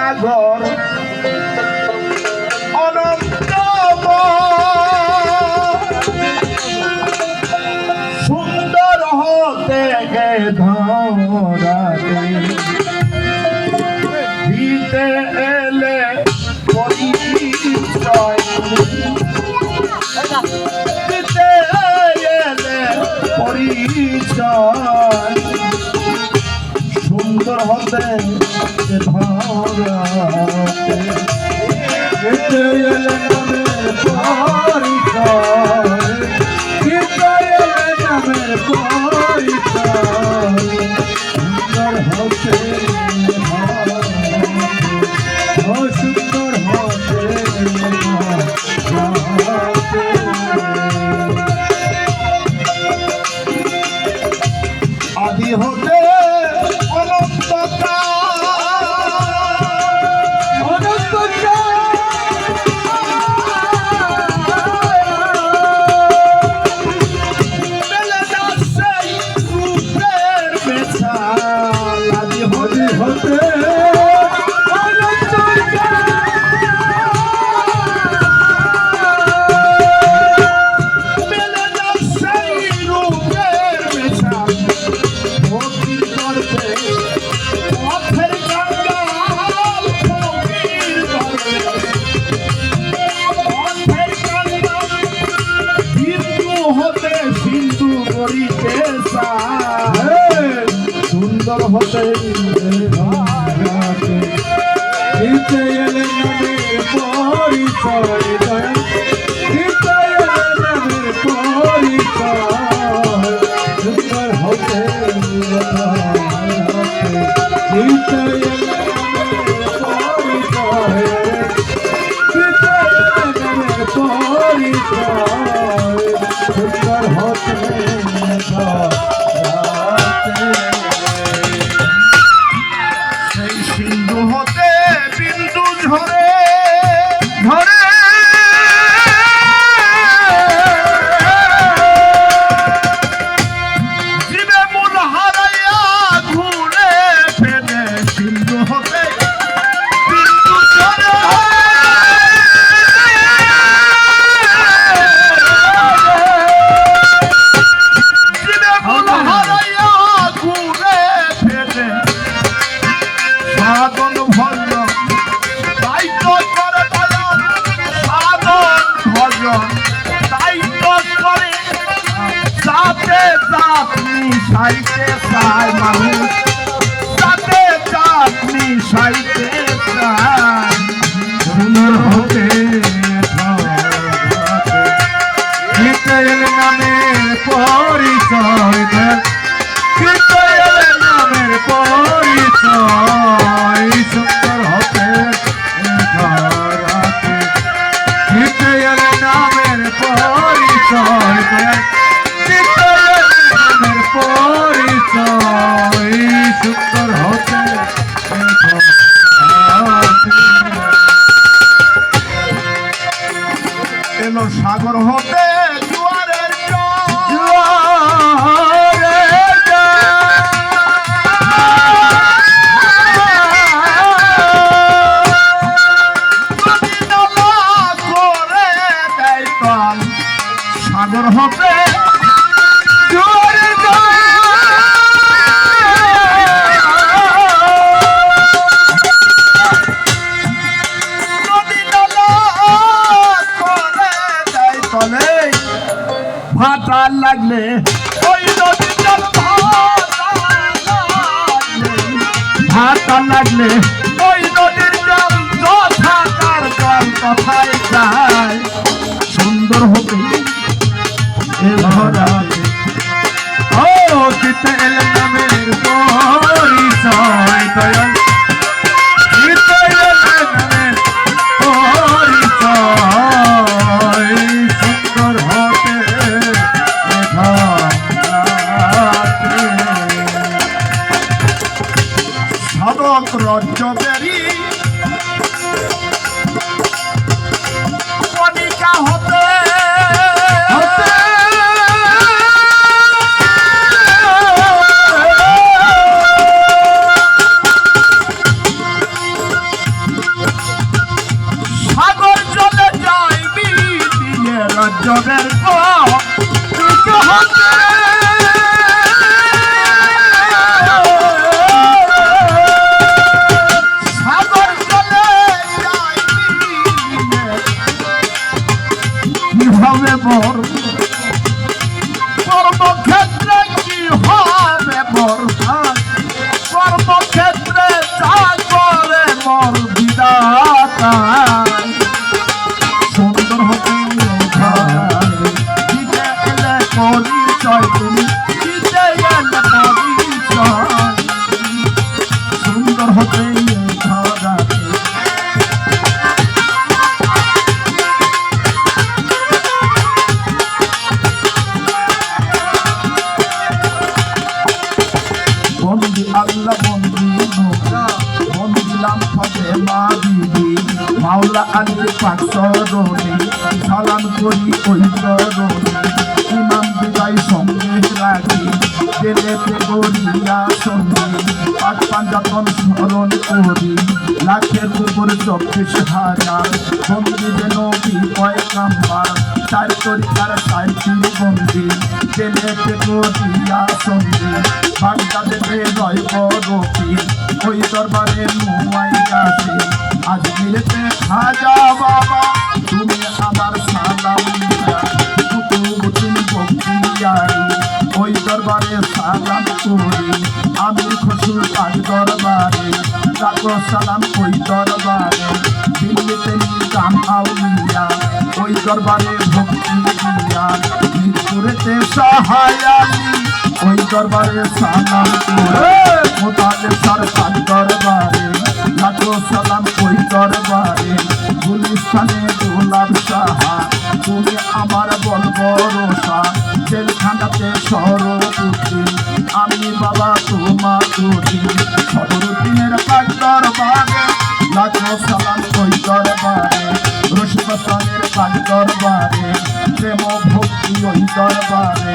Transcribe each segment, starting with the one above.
সাগর অনন্ত সুন্দর হতে ধরাতে দিতে এলে পরিচয় দিতে এলে পরিচয় সুন্দর হতে ধরাতে দিতে এলে নামের পরিচয় দিতে এলে নামের পরিচয় সুন্দর হতে সুন্দর হতে আদি হতে সুন্দর হতে দিতে এলে নামের পরিচয় দিতে এলে নামের পরিচয় সুন্দর হতে দিতে এলে পরিচয় দিতে এলে নামের পরিচয় সুন্দর হতে সেই সিন্ধু হতে বিন্দু ঝরে ঝরে জীবে মূল হারাইয়া ঘুরে ফেলে সিন্ধু হতে বিন্দু ঝরে জীবে মূল হারাইয়া ঘুরে ফেলে সাধন ভজন তাই তো করে ভজন সাধন ভজন তাই তো করে সাথে চাপনি সাইতে চায় মানুষ সাথে চাপনি সাইতে চায় সুন্দর হতে দিতে এলে নামের পরিচয় দিতে এলে নামের পরিচয় সুন্দর হতে ধরাতে দিতে এলে নামের পরিচয় দিতে এলে নামের পরিচয় সুন্দর হতে এলো সাগর হতে জোয়ারের সাগর হতে জোরে নদী নালা করে দেয় তলে ভাটা লাগলে ওই নদী জল ভাটা লাগলে ওই নদীর জল যথাকার জল কথায় যায় সুন্দর হতে ও দিতে এলে নামের পরিচয় দয়াল দিতে এলে নামের পরিচয় সুন্দর হতে সাধক রজ্জবেরি কণিকা হতে হতে ধরাতে বন্দি আল্লাহ বন্দি বন্দিলাম ফতে মা দিদি মাওলা আলী পাক চরণে সালাম করি ওই চরণে ইমাম বিদায় সঙ্গে রাখি গেলেতে গড়িয়া সঙ্গে পাক পাঞ্জাতন স্মরণ করি লাখের উপর 24,000 বন্দি যেন পয়গাম্বার চার তরিকার 4টি বন্দি গেলেতে গড়িয়া সঙ্গে বাগদাদে রয় বরফি ওই দরবারে মুমাইয়াছে আজ মিলেতে খাজা বাবা তুমি আমার সালাম দিয়া কুতুবুদ্দিন বখতিয়ারি ওই দরবারে সালাম করি আমির খসরু পাক দরবারে রাখো সালাম ওই দরবারে দিল্লিতে নিজাম আউলিয়া ওই দরবারে ভক্তি দিয়া মিরপুরেতে সহায়ালি ওই দরবারে সালাম করে মোতালে সরকার দরবারে লাখো সালাম ওই দরবারে গুলিস্তানে গোলাপ সাহা তুমি আমার বলবরসা জেলখানাতে সরপুত্রী আমি বাবা তোমা তুলি সদরুদ্দিনের পাক দরবারে লাখো সালাম ওই দরবারে রশিদানের পাক দরবারে প্রেম ভক্তি ওই দরবারে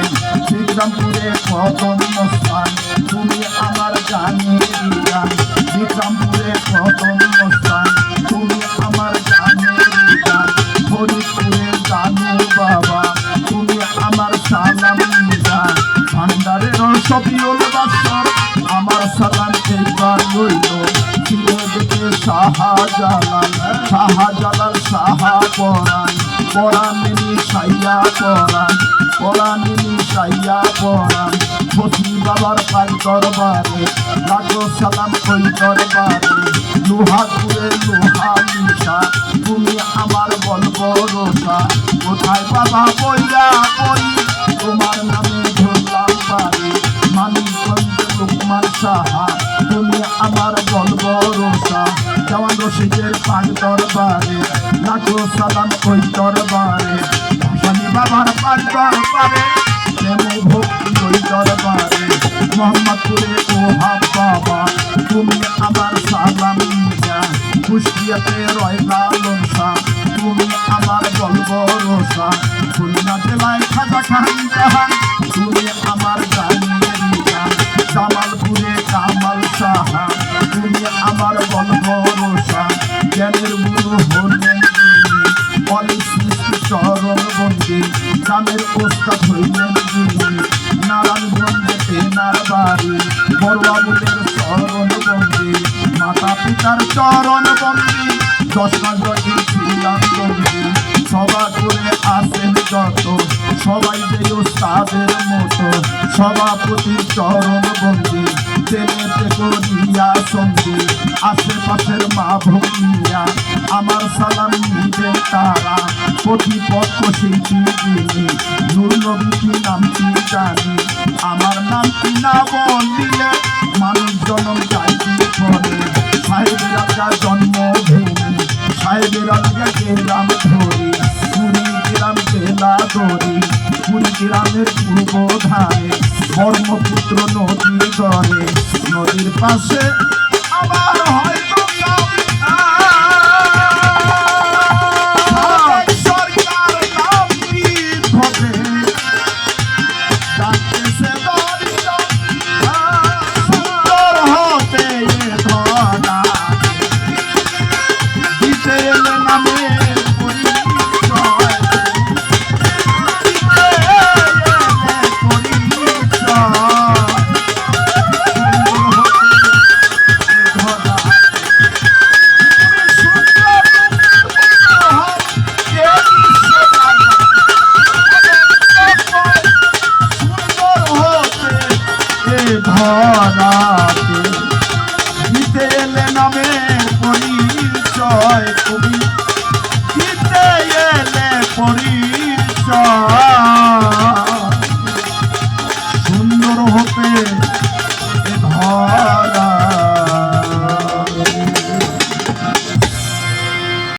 বিক্রমপুরে কদম মস্তান তুমি আমার জানের গান বিক্রমপুরে কদম মস্তান তুমি আমার জানের গান ফরিদপুরে জানু বাবা তুমি আমার সালাম গান ভান্ডারের সবিউল বাসর আমার সালাম এইবার রইল সিলেটে শাহজালাল শাহজালাল শাহা পরাণ পরাণিনী সাইয়া পরাণ পরাণিনী সাইয়া পরাণ বসি বাবার পাক দরবারে লাখো সালাম ওই দরবারে লোহাপুরে লোহা নিশা তুমি আমার বলবরসা কোথায় বাবা বইয়া বই তোমার নামে ধরলাম বাড়ি মানিকগঞ্জে লোকমান সাহা তুমি আমার বলবরসা জওয়ান রশিদের পাক দরবারে লাখো সালাম ওই দরবারে ভাসানী বাবার পাক দরবারে প্রেম ভক্তি ওই দরবারে মোহাম্মদপুরে ওহাব বাবা তুমি আমার সালাম নিয়া কুষ্টিয়াতে রয় লালন শাহ তুমি আমার বলবরসা খুলনা জেলায় খাজা খান জাহান তুমি আমার জানের গান জামালপুরে কামাল সাহা তুমি আমার বলবরসা জ্ঞানের গুরু হলেন তিনি অলিস সৃষ্টি চরণ বন্দি গ্রামের ওস্তাদ হইলেন তিনি নারায়ণগঞ্জে নার বাড়ি বড়বাবুদের চরণ বন্দি মাতা পিতার চরণ বন্দি 10 মাস বয়সী ছিলাম বন্দি সভা করে আসেন যত সবাই যে ওস্তাদের মতো সভাপতির চরণ বন্দি জেলেতে করিয়া সন্ধি আশেপাশের মা ভূমিয়া আমার সালাম নিবে তারা প্রতিপক্ষ শিল্পী তিনি নূর নবী নামটি জানি আমার নামটি না বলিলে মানুষ জন্ম যাইতে পড়ে সাহেবের রাজা জন্মভূমি সাহেবের রাজা গেলাম ধরি কুড়িগ্রাম জেলা ধরি কুড়িগ্রামের পূর্ব ধারে ব্রহ্মপুত্র নদী গড়ে নদীর পাশে আমার হয়তো সরকার নামটি ধরে ডাকতেছে সুন্দর হতে ধরা দিতে এলে নামে ধরাতে দিতে এলে নামে পরিচয় কবি